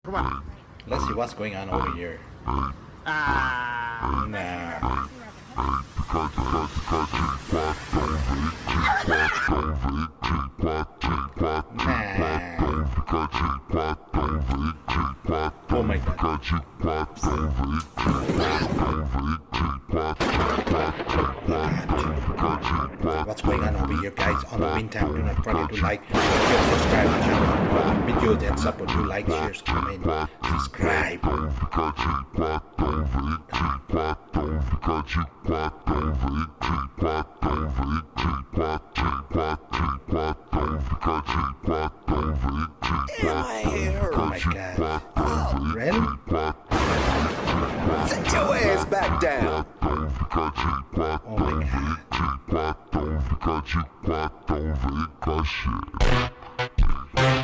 Let's see what's going on over here. Ah. Nah. Oh my god. What's going on over here, guys? On the meantime, do not forget to like, share, subscribe to the channel. Videos and support. You like, share, comment, subscribe. Oh my god. Really? Sit your ass back down. Oh my god.